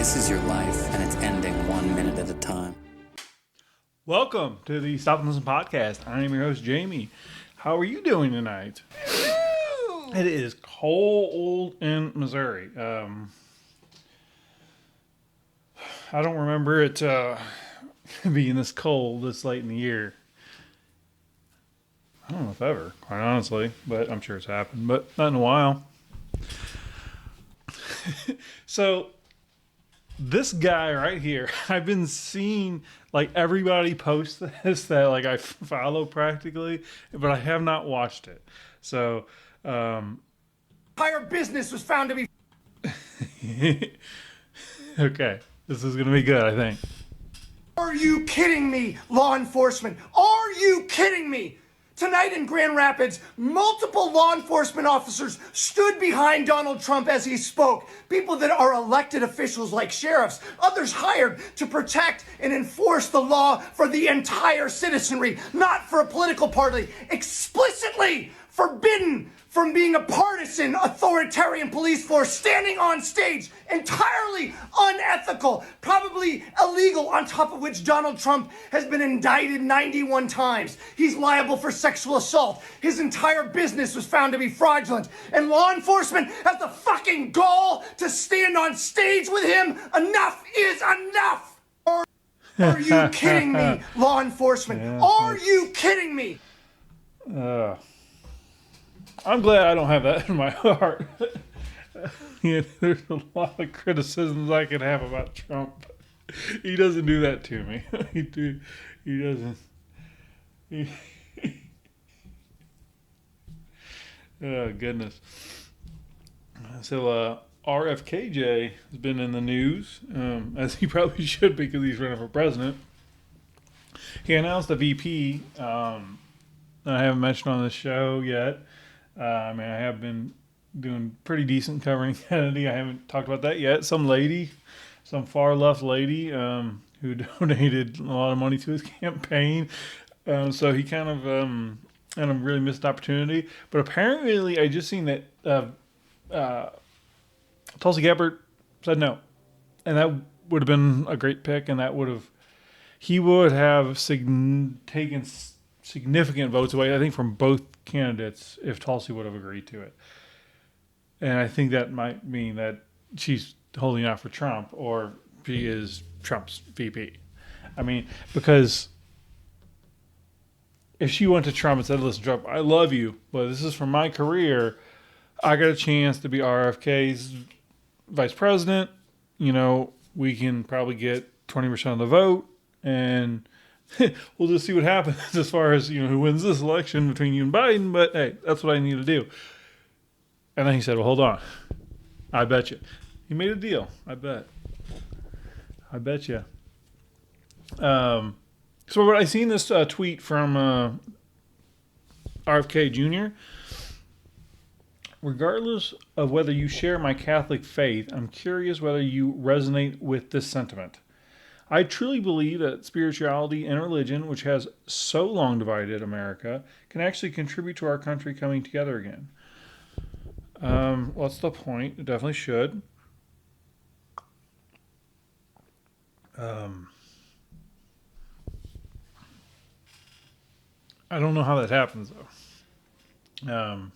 This is your life, and it's ending 1 minute at a time. Welcome to the Stop and Listen podcast. I am your host, Jamie. How are you doing tonight? It is cold in Missouri. I don't remember it being this cold this late in the year. I don't know if ever, quite honestly, but I'm sure it's happened, but not in a while. So, this guy right here, I've been seeing like everybody post this that like I follow practically, but I have not watched it. So, entire business was found to be. Okay, this is gonna be good, I think. Are you kidding me, law enforcement? Are you kidding me? Tonight in Grand Rapids, multiple law enforcement officers stood behind Donald Trump as he spoke. People that are elected officials like sheriffs, others hired to protect and enforce the law for the entire citizenry, not for a political party, explicitly forbidden from being a partisan authoritarian police force standing on stage, entirely unethical, probably illegal, on top of which Donald Trump has been indicted 91 times. He's liable for sexual assault. His entire business was found to be fraudulent. And law enforcement has the fucking gall to stand on stage with him. Enough is enough! Are you kidding me, law enforcement? Are you kidding me? I'm glad I don't have that in my heart. Yeah, there's a lot of criticisms I could have about Trump. He doesn't do that to me. He doesn't. Oh, goodness. So, RFKJ has been in the news, as he probably should be because he's running for president. He announced a VP I haven't mentioned on the show yet. I have been doing pretty decent covering Kennedy. I haven't talked about that yet. Some far left lady who donated a lot of money to his campaign. So he kind of really missed an opportunity. But apparently, I just seen that Tulsi Gabbard said no, and that would have been a great pick, and he would have taken significant votes away, I think, from both candidates if Tulsi would have agreed to it. And I think that might mean that she's holding out for Trump, or she is Trump's VP. I mean, because if she went to Trump and said, listen, Trump, I love you, but this is for my career. I got a chance to be RFK's vice president. You know, we can probably get 20% of the vote, and we'll just see what happens as far as, who wins this election between you and Biden. But hey, that's what I need to do. And then he said, well, hold on. I bet you. He made a deal. I bet you. So when I seen this tweet from RFK Jr., regardless of whether you share my Catholic faith, I'm curious whether you resonate with this sentiment. I truly believe that spirituality and religion, which has so long divided America, can actually contribute to our country coming together again. What's the point? It definitely should. I don't know how that happens, though.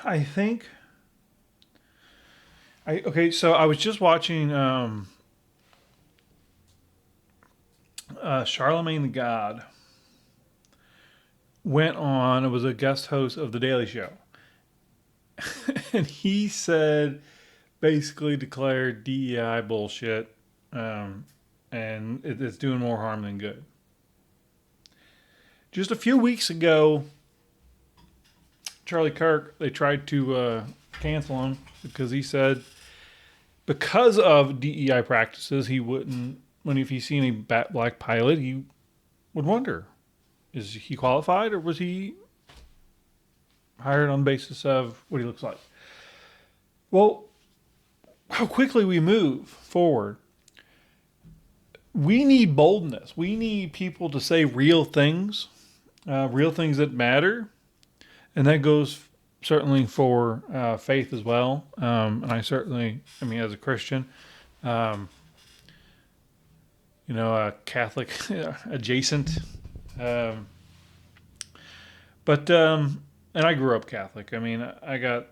I think... so I was just watching... Charlemagne the God went on, it was a guest host of The Daily Show. And he basically declared DEI bullshit, and it's doing more harm than good. Just a few weeks ago, Charlie Kirk, they tried to cancel him because he said because of DEI practices, he wouldn't, if he seen a black pilot, he would wonder, is he qualified or was he hired on the basis of what he looks like? Well, how quickly we move forward. We need boldness. We need people to say real things that matter. And that goes certainly for faith as well. And I certainly, I mean, as a Christian, um, Catholic adjacent. Um, but and I grew up Catholic. I mean, I got,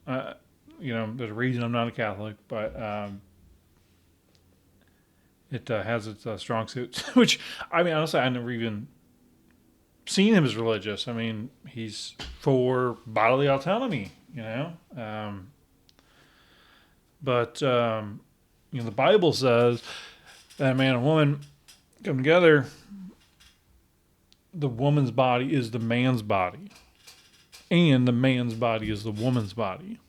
uh, there's a reason I'm not a Catholic, but it has its strong suits. Which, I mean, honestly, I never even seen him as religious. I mean, he's for bodily autonomy, but the Bible says that a man and woman come together. The woman's body is the man's body, and the man's body is the woman's body.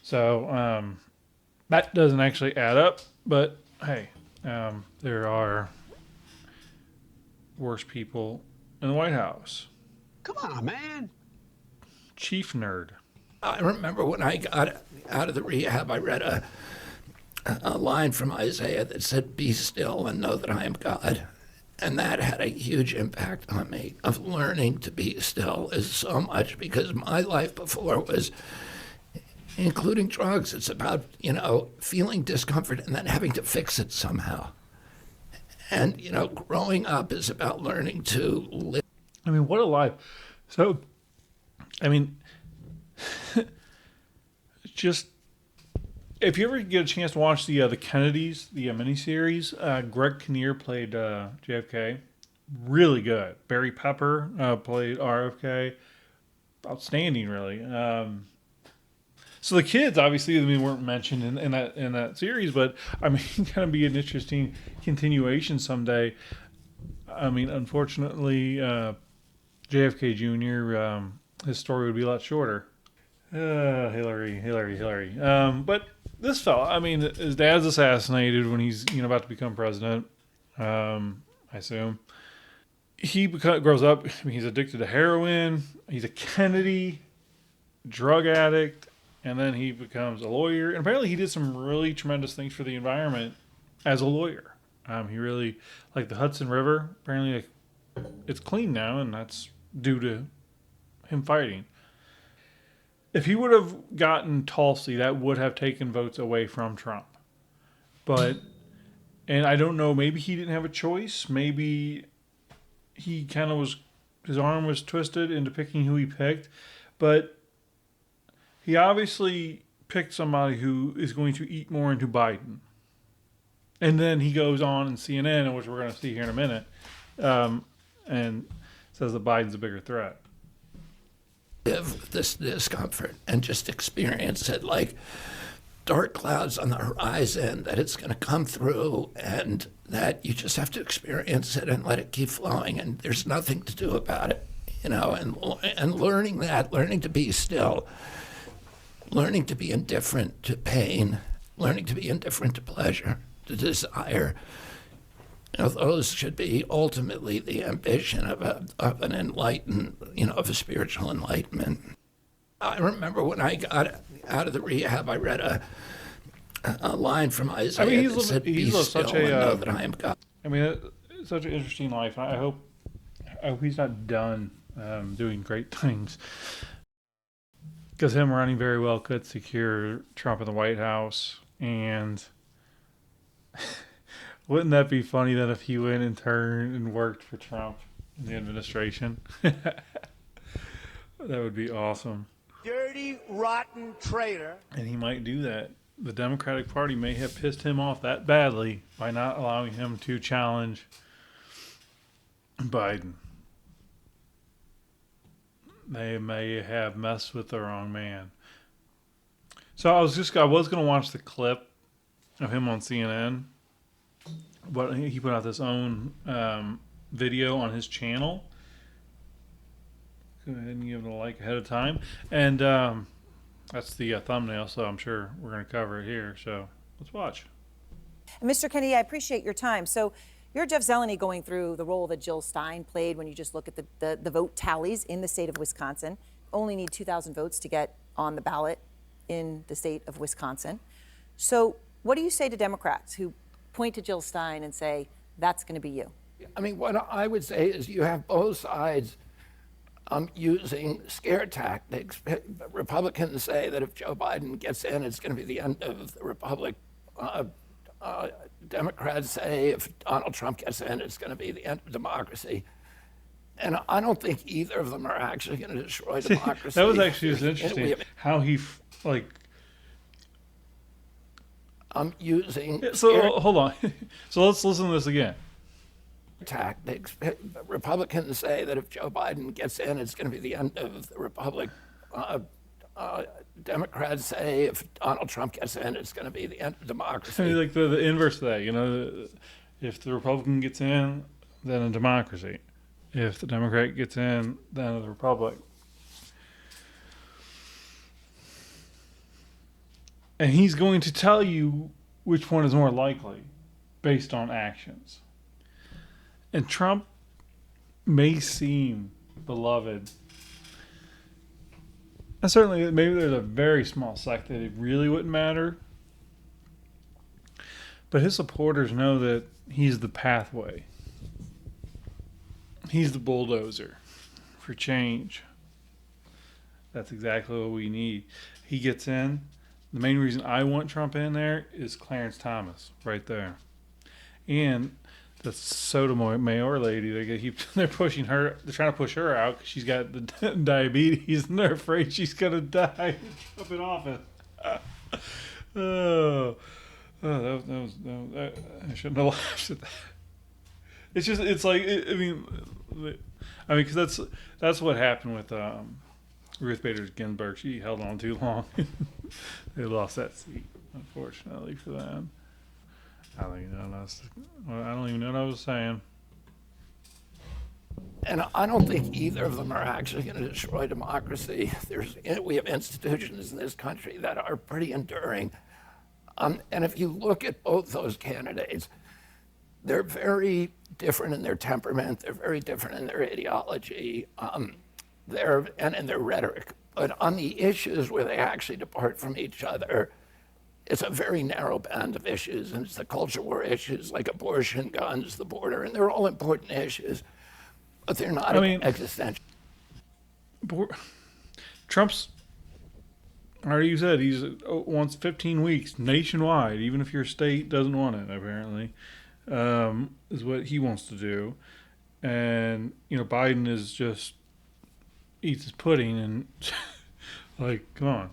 So that doesn't actually add up, but hey, there are worse people in the White House. Come on, man. Chief nerd. I remember when I got out of the rehab, I read a line from Isaiah that said, "Be still and know that I am God." And that had a huge impact on me, of learning to be still is so much, because my life before was, including drugs, it's about, feeling discomfort and then having to fix it somehow. And, growing up is about learning to live. I mean, what a life. So, I mean, just if you ever get a chance to watch the Kennedys, the miniseries, Greg Kinnear played JFK. Really good. Barry Pepper played RFK. Outstanding, really. So the kids, obviously, weren't mentioned in that series, but I mean, kind of be an interesting continuation someday. I mean, unfortunately, JFK Jr. His story would be a lot shorter. Hillary. But this fella, I mean, his dad's assassinated when he's about to become president. I assume he grows up. I mean, he's addicted to heroin. He's a Kennedy, drug addict, and then he becomes a lawyer. And apparently, he did some really tremendous things for the environment as a lawyer. He really, like the Hudson River. Apparently, it's clean now, and that's due to him fighting. If he would have gotten Tulsi, that would have taken votes away from Trump. And I don't know, maybe he didn't have a choice. Maybe he kind of his arm was twisted into picking who he picked. But he obviously picked somebody who is going to eat more into Biden. And then he goes on in CNN, which we're going to see here in a minute, and says that Biden's a bigger threat. This discomfort and just experience it like dark clouds on the horizon, that it's going to come through, and that you just have to experience it and let it keep flowing, and there's nothing to do about it, and learning to be still, learning to be indifferent to pain, learning to be indifferent to pleasure, to desire. Those should be ultimately the ambition of an enlightened, of a spiritual enlightenment. I remember when I got out of the rehab, I read a line from Isaiah that said, "Be still and know that I am God." I mean, it's such an interesting life. I hope he's not done doing great things, because him running very well could secure Trump in the White House. And wouldn't that be funny that if he went and turned and worked for Trump in the administration? That would be awesome. Dirty, rotten traitor. And he might do that. The Democratic Party may have pissed him off that badly by not allowing him to challenge Biden. They may have messed with the wrong man. So I was going to watch the clip of him on CNN. But he put out this own video on his channel. Go ahead and give it a like ahead of time. And that's the thumbnail, so I'm sure we're going to cover it here. So let's watch. Mr. Kennedy, I appreciate your time. So you're Jeff Zeleny going through the role that Jill Stein played when you just look at the vote tallies in the state of Wisconsin. Only need 2,000 votes to get on the ballot in the state of Wisconsin. So what do you say to Democrats who point to Jill Stein and say, that's going to be you? I mean, what I would say is you have both sides using scare tactics. Republicans say that if Joe Biden gets in, it's going to be the end of the republic. Democrats say if Donald Trump gets in, it's going to be the end of democracy. And I don't think either of them are actually going to destroy democracy. That was actually just interesting how he using So hold on. So let's listen to this again. tactics. Republicans say that if Joe Biden gets in, it's going to be the end of the republic. Democrats say if Donald Trump gets in, it's going to be the end of democracy. Like the inverse of that, if the Republican gets in, then a democracy. If the Democrat gets in, then a republic. And he's going to tell you which one is more likely based on actions. And Trump may seem beloved. And certainly, maybe there's a very small sect that it really wouldn't matter. But his supporters know that he's the pathway. He's the bulldozer for change. That's exactly what we need. He gets in. The main reason I want Trump in there is Clarence Thomas right there. And the Sotomayor lady, they're pushing her. They're trying to push her out because she's got the diabetes, and they're afraid she's gonna die up in office. That was I shouldn't have laughed at that. It's like because that's what happened with Ruth Bader Ginsburg. She held on too long. They lost that seat, unfortunately for them. I don't even know what I was saying. And I don't think either of them are actually going to destroy democracy. We have institutions in this country that are pretty enduring. And if you look at both those candidates, they're very different in their temperament. They're very different in their ideology. And in their rhetoric. But on the issues where they actually depart from each other, it's a very narrow band of issues, and it's the culture war issues like abortion, guns, the border, and they're all important issues, but they're not existential. Trump's already said he wants 15 weeks nationwide, even if your state doesn't want it, apparently, is what he wants to do. And, Biden is just eats his pudding and come on.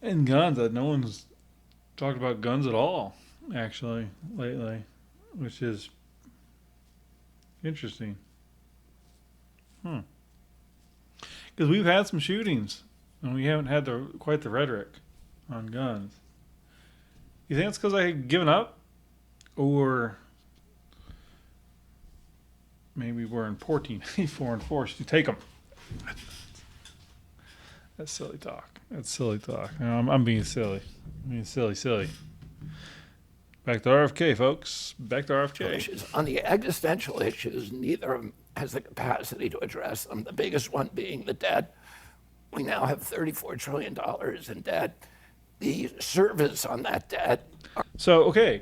And guns, no one's talked about guns at all, actually, lately, which is interesting. Because we've had some shootings, and we haven't had quite the rhetoric on guns. You think it's because I had given up? Or maybe we're in 1484 and forced to take them? That's silly talk. I'm being silly. Silly. Back to RFK, folks. Back to RFK. On the existential issues, neither of them has the capacity to address them. The biggest one being the debt. We now have $34 trillion in debt. The service on that debt. So he's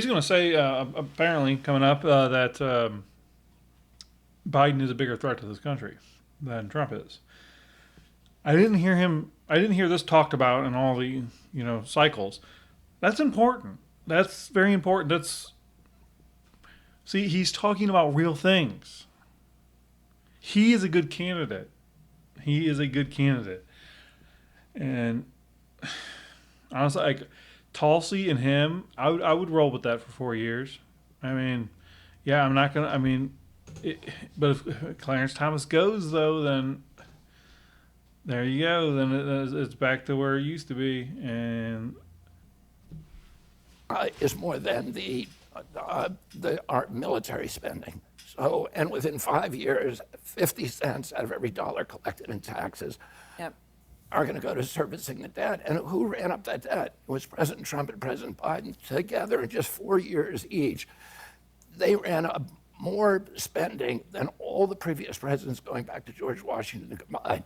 going to say, apparently, coming up, that Biden is a bigger threat to this country than Trump is. I didn't hear this talked about in all the, cycles. That's important. That's very important. He's talking about real things. He is a good candidate. And honestly, Tulsi and him, I would roll with that for 4 years. I'm not going to, but if Clarence Thomas goes, though, then there you go. Then it's back to where it used to be. And is more than our military spending. So, and within 5 years, 50 cents out of every dollar collected in taxes are going to go to servicing the debt. And who ran up that debt? It was President Trump and President Biden together in just 4 years each. They ran up more spending than all the previous presidents going back to George Washington combined.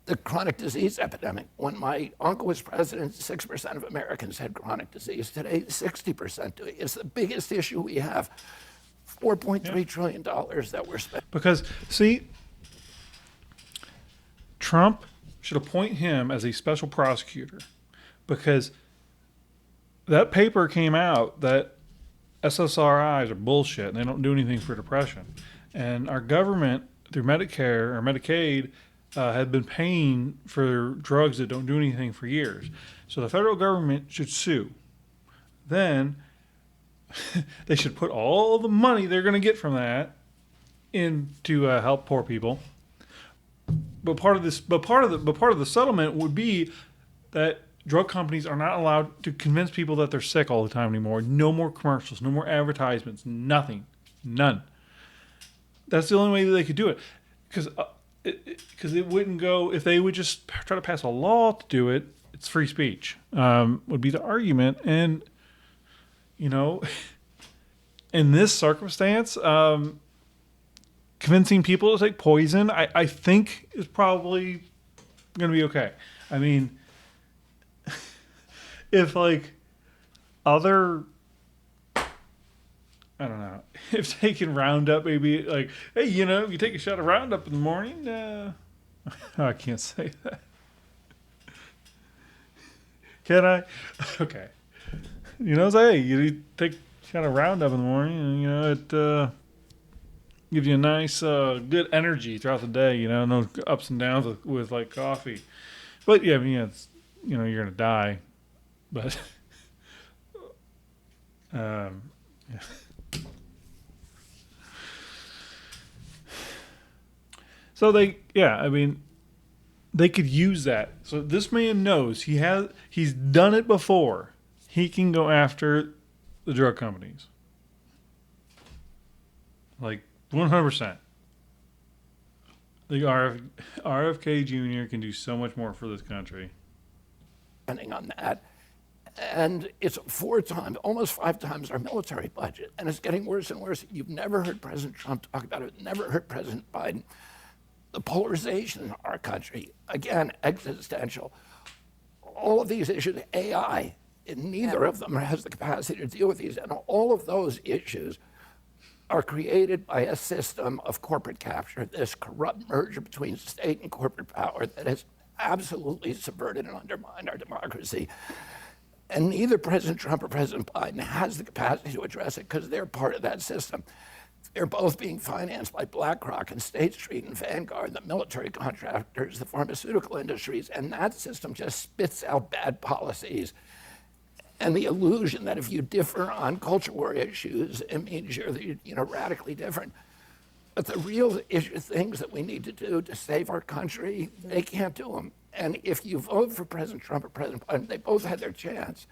The chronic disease epidemic. When my uncle was president, 6% of Americans had chronic disease. Today, 60% do. It's the biggest issue we have. $4.3 trillion that we're spending. Because, see, Trump should appoint him as a special prosecutor because that paper came out that SSRIs are bullshit and they don't do anything for depression. And our government, through Medicare or Medicaid, had been paying for drugs that don't do anything for years. So the federal government should sue. Then they should put all the money they're going to get from that in to help poor people. But part of the settlement would be that drug companies are not allowed to convince people that they're sick all the time anymore. No more commercials, no more advertisements, nothing, none. That's the only way that they could do it, because it wouldn't go if they would just try to pass a law to do it. It's free speech would be the argument, and in this circumstance. Convincing people to take poison, I think, is probably going to be okay. I mean, if other, I don't know, if taking Roundup, maybe hey, if you take a shot of Roundup in the morning, I can't say that. Can I? Okay. Say, you take a shot of Roundup in the morning, and, it, gives you a nice, good energy throughout the day. No ups and downs with coffee. But yeah, it's you're gonna die. But yeah. So they could use that. So this man knows he's done it before. He can go after the drug companies. 100%. The RFK Jr. can do so much more for this country. Depending on that. And it's 4 times, almost 5 times our military budget. And it's getting worse and worse. You've never heard President Trump talk about it, never heard President Biden. The polarization in our country, again, existential. All of these issues, AI, and neither of them has the capacity to deal with these. And all of those issues are created by a system of corporate capture, this corrupt merger between state and corporate power that has absolutely subverted and undermined our democracy. And neither President Trump or President Biden has the capacity to address it because they're part of that system. They're both being financed by BlackRock and State Street and Vanguard, the military contractors, the pharmaceutical industries, and that system just spits out bad policies. And the illusion that if you differ on culture war issues, it means you're radically different. But the real things that we need to do to save our country, they can't do them. And if you vote for President Trump or President Biden, they both had their chance.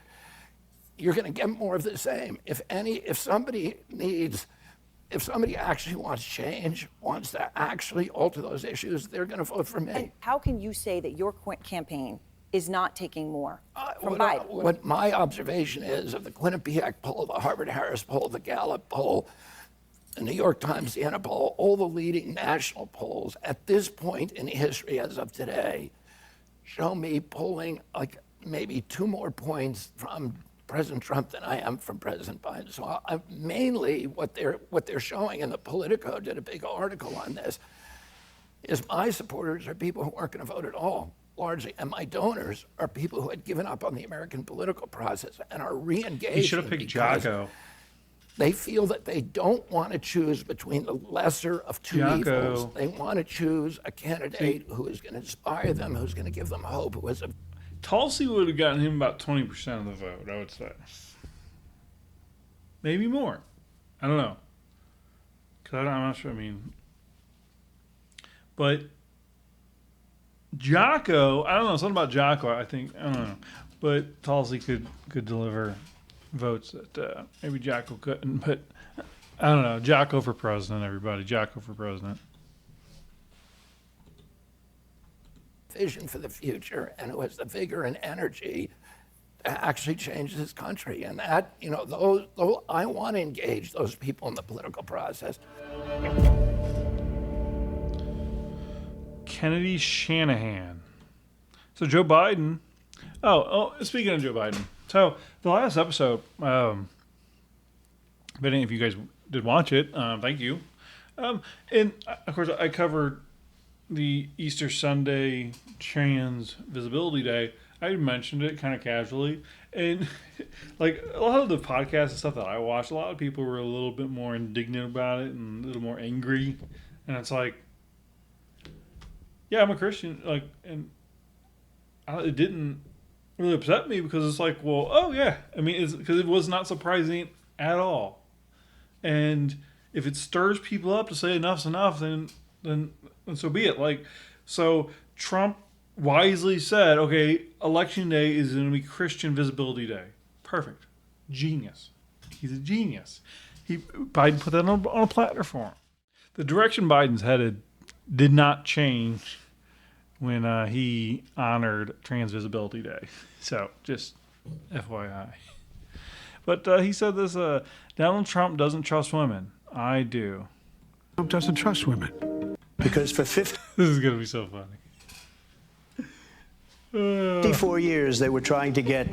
You're going to get more of the same. If somebody actually wants change, wants to actually alter those issues, they're going to vote for me. And how can you say that your campaign is not taking more from Biden? What my observation is of the Quinnipiac poll, the Harvard-Harris poll, the Gallup poll, the New York Times, Siena poll, all the leading national polls at this point in history as of today show me polling maybe 2 more points from President Trump than I am from President Biden. So mainly what they're showing, and the Politico did a big article on this, is my supporters are people who aren't going to vote at all. Largely, and my donors are people who had given up on the American political process and are re-engaged. He should have picked Jocko. They feel that they don't want to choose between the lesser of 2 evils. They want to choose a candidate who is going to inspire them, who's going to give them hope. Tulsi would have gotten him about 20% of the vote, I would say. Maybe more. I don't know. Because I'm not sure. But Jocko, I don't know, something about Jocko, I don't know. But Tulsi could deliver votes that maybe Jocko couldn't. But I don't know. Jocko for president, everybody. Jocko for president. Vision for the future, and who has the vigor and energy to actually change this country. And that, I want to engage those people in the political process. Kennedy Shanahan. So Joe Biden. Oh, speaking of Joe Biden. So the last episode, if any of you guys did watch it. Thank you. And of course, I covered the Easter Sunday Trans Visibility Day. I mentioned it kind of casually, and like a lot of the podcasts and stuff that I watched, a lot of people were a little bit more indignant about it and a little more angry, and it's like, yeah, I'm a Christian, like, and it didn't really upset me because it's like, well, oh yeah, I mean, it's because it was not surprising at all, and if it stirs people up to say enough's enough, then so be it. Like, so Trump wisely said, okay, election day is going to be Christian Visibility Day. Perfect. Genius. He's a genius. Biden put that on a platform. The direction Biden's headed did not change when he honored Trans Visibility Day. So, just FYI. But he said this, Donald Trump doesn't trust women. I do. Trump doesn't trust women. Because for 50 This is going to be so funny. 54 years, they were trying to get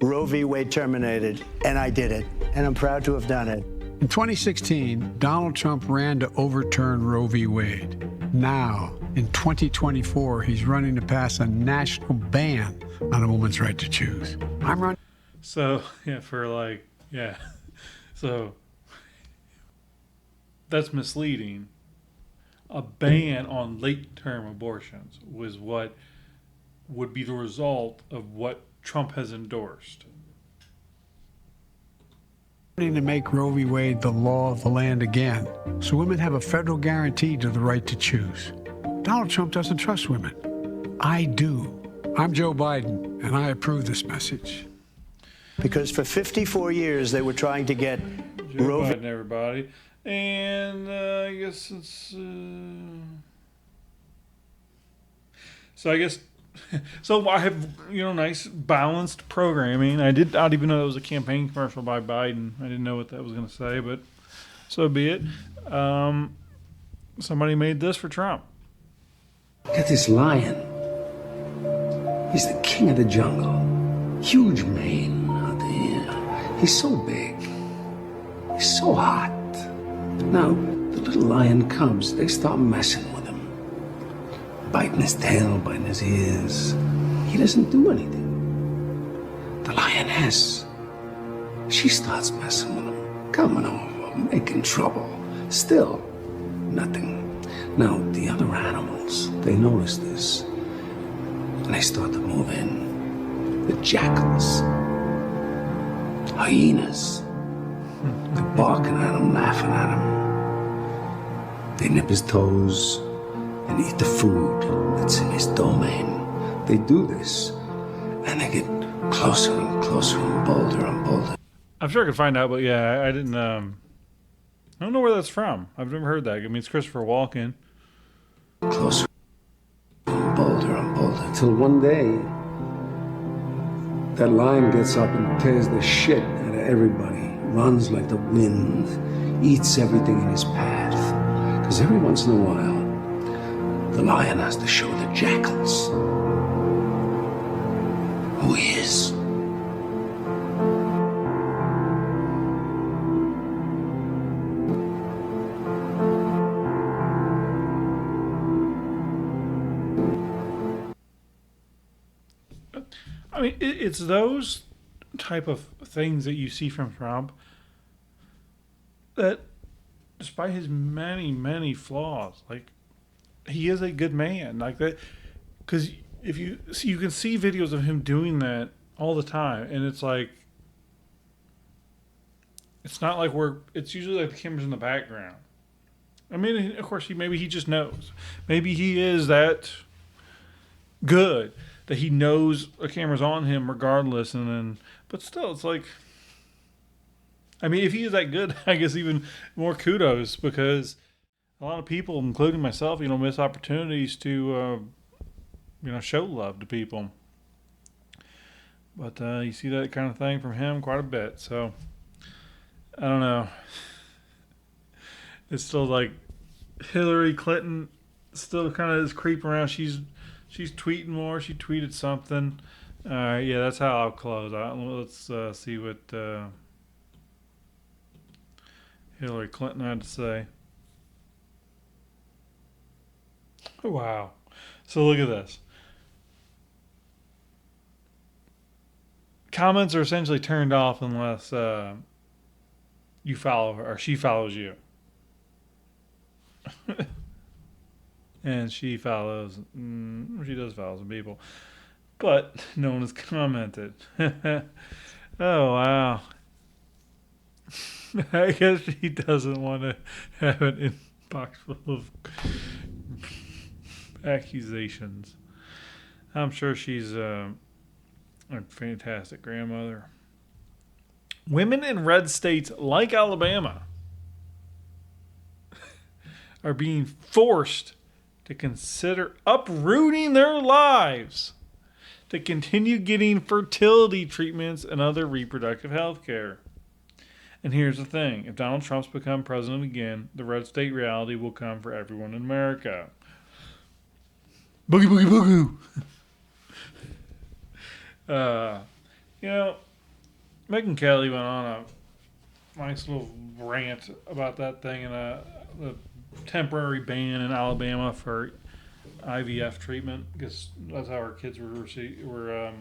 Roe v. Wade terminated, and I did it, and I'm proud to have done it. In 2016, Donald Trump ran to overturn Roe v. Wade. Now, in 2024, he's running to pass a national ban on a woman's right to choose. I'm running. So, yeah, So, that's misleading. A ban on late-term abortions was what would be the result of what Trump has endorsed. To make Roe v. Wade the law of the land again, so women have a federal guarantee to the right to choose. Donald Trump doesn't trust women. I do. I'm Joe Biden, and I approve this message. Because for 54 years, they were trying to get Joe Roe v. Biden, everybody. And I guess it's... So I guess... So I have, nice balanced programming. I did not even know it was a campaign commercial by Biden. I didn't know what that was going to say, but so be it. Somebody made this for Trump. Got this lion. He's the king of the jungle. Huge mane out there. He's so big. He's so hot. Now, the little lion cubs, they start messing with him. Biting his tail, biting his ears. He doesn't do anything. The lioness, she starts messing with him. Coming over, making trouble. Still, nothing. Now, the other animals, they notice this. And they start to move in. The jackals. Hyenas. They're barking at him, laughing at him. They nip his toes and eat the food that's in his domain. They do this, and they get closer and closer and bolder and bolder. I'm sure I could find out, but yeah, I didn't. I don't know where that's from. I've never heard that. I mean, it's Christopher Walken. Closer and bolder, till one day, that lion gets up and tears the shit out of everybody. Runs like the wind, eats everything in his path. Because every once in a while, the lion has to show the jackals who he is. I mean, it's those type of things that you see from Trump that, despite his many flaws, like, he is a good man, like that. Because if you can see videos of him doing that all the time, and it's like, it's not like it's usually like the camera's in the background. I mean, of course, maybe he just knows. Maybe he is that good that he knows a camera's on him regardless, and then, but still, it's like, I mean, if he is that good, I guess even more kudos, because a lot of people, including myself, miss opportunities to, show love to people. But you see that kind of thing from him quite a bit. So, I don't know. It's still like Hillary Clinton still kind of is creeping around. She's tweeting more. She tweeted something. Yeah, that's how I'll close. Let's see what Hillary Clinton had to say. Wow. So look at this. Comments are essentially turned off unless you follow her or she follows you. And she follows, she does follow some people. But no one has commented. Oh, wow. I guess she doesn't want to have an inbox full of accusations. I'm sure she's a fantastic grandmother. Women in red states like Alabama are being forced to consider uprooting their lives to continue getting fertility treatments and other reproductive health care. And here's the thing. If Donald Trump's become president again, the red state reality will come for everyone in America. Boogie, boogie, boogie. You know, Megyn Kelly went on a nice little rant about that thing and the temporary ban in Alabama for IVF treatment because that's how our kids were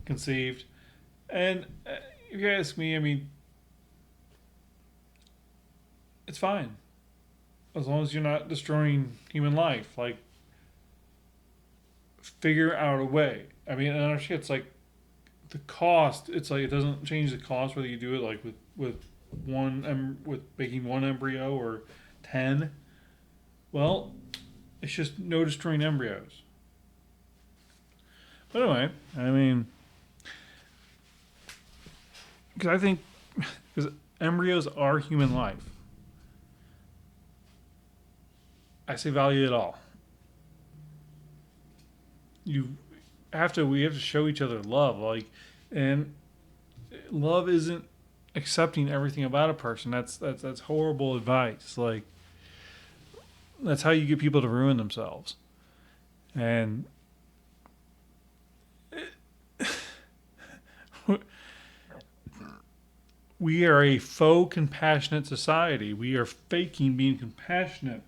conceived. And if you ask me, I mean, it's fine as long as you're not destroying human life. Like, figure out a way. I mean, and actually, it's like the cost. It's like it doesn't change the cost whether you do it like with making one embryo or 10. Well, it's just no destroying embryos. But anyway, I mean, because I think because embryos are human life. I say value it all. We have to show each other love, like, and love isn't accepting everything about a person. That's horrible advice. Like, that's how you get people to ruin themselves. And we are a faux compassionate society. We are faking being compassionate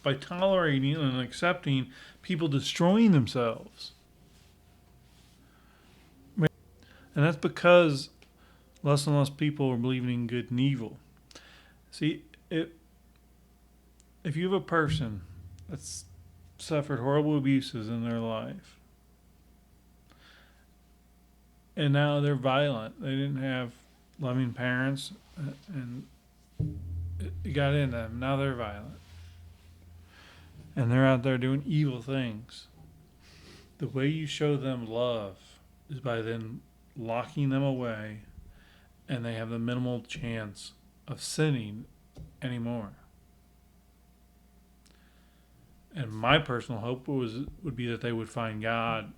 by tolerating and accepting people destroying themselves. And that's because less and less people are believing in good and evil. See, if you have a person that's suffered horrible abuses in their life, and now they're violent, they didn't have loving parents, and it got in them, now they're violent. And they're out there doing evil things. The way you show them love is by then locking them away, and they have the minimal chance of sinning anymore. And my personal hope would be that they would find God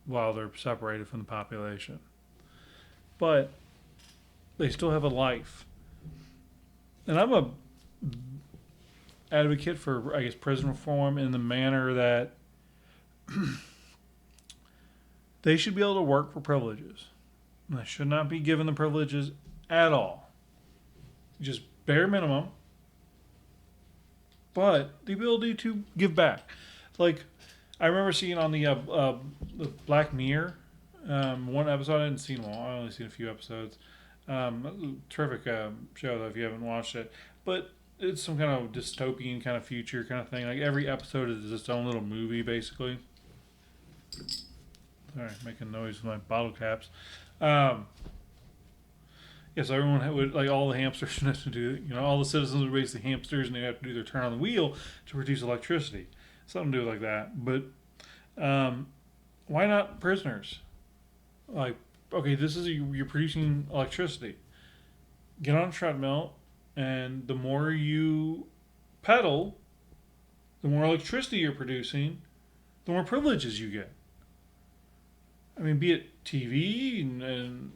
while they're separated from the population. But they still have a life. And I'm a advocate for, I guess, prison reform in the manner that they should be able to work for privileges. And they should not be given the privileges at all. Just bare minimum. But the ability to give back. Like, I remember seeing on the Black Mirror, one episode, I didn't see them all, I only seen a few episodes. Terrific show, though, if you haven't watched it. But it's some kind of dystopian kind of future kind of thing. Like, every episode is its own little movie, basically. Sorry, making noise with my bottle caps. Yes, everyone would, like, all the hamsters have to do, all the citizens were basically hamsters, and they have to do their turn on the wheel to produce electricity. Something to do like that. But why not prisoners? Like, okay, this is you're producing electricity. Get on a treadmill, and the more you pedal, the more electricity you're producing, the more privileges you get. I mean, be it TV and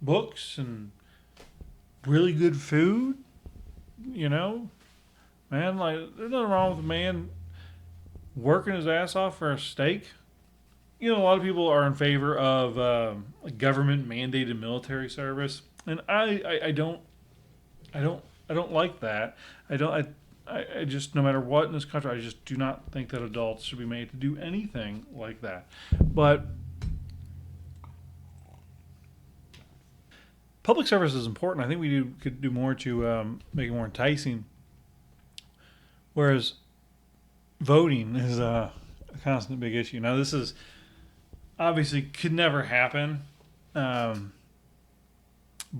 books and really good food, man, like, there's nothing wrong with a man working his ass off for a steak you know, a lot of people are in favor of like government mandated military service, and I don't like that. I just, no matter what in this country, I just do not think that adults should be made to do anything like that. But public service is important. I think we could do more to make it more enticing. Whereas voting is a constant big issue. Now, this is obviously could never happen, but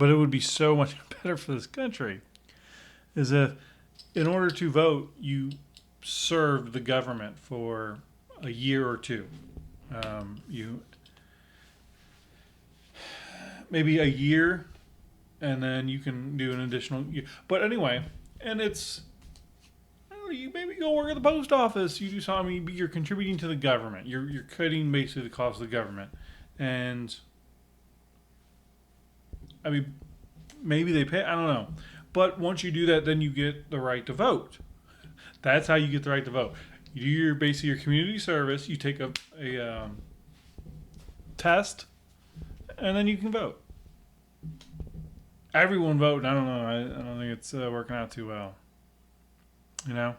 it would be so much better for this country. Is if, in order to vote, you served the government for a year or two. You maybe a year, and then you can do an additional year. But anyway, and it's, I don't know, you maybe go work at the post office. You do something. I mean, you're contributing to the government. You're cutting basically the cost of the government, and I mean, maybe they pay. I don't know. But once you do that, then you get the right to vote. That's how you get the right to vote. You do your basically your community service. You take a test, and then you can vote. Everyone vote. I don't know. I don't think it's working out too well. You know,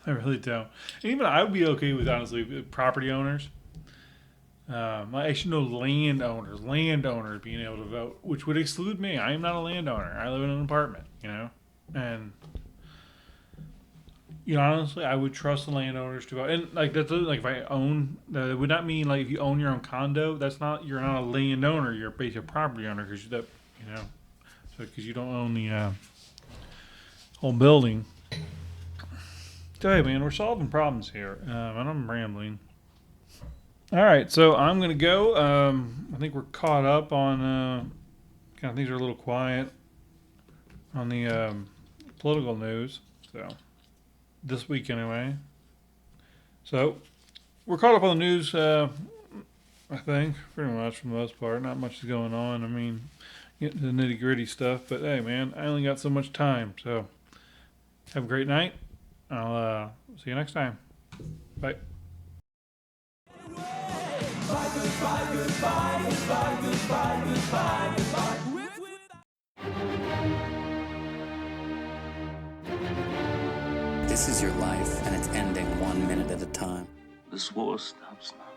I really don't. And even I would be okay with, honestly, property owners. I should know landowners being able to vote, which would exclude me. I am not a landowner. I live in an apartment, you know, and you know, honestly, I would trust the landowners to vote. And like that's like if I own, that would not mean like if you own your own condo, you're not a landowner. You're basically a property owner because you know, so because you don't own the whole building. So hey, man, we're solving problems here, and I'm rambling. All right, so I'm going to go. I think we're caught up on, kind of things are a little quiet on the political news, so this week anyway. So we're caught up on the news, I think, pretty much for the most part. Not much is going on. I mean, getting to the nitty gritty stuff, but hey, man, I only got so much time, so have a great night. I'll see you next time. Bye. This is your life, and it's ending 1 minute at a time. This war stops now.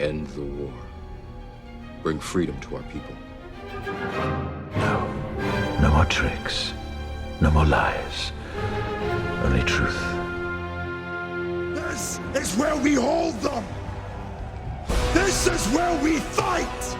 End the war. Bring freedom to our people. No. No more tricks. No more lies. Only truth. This is where we hold them! This is where we fight!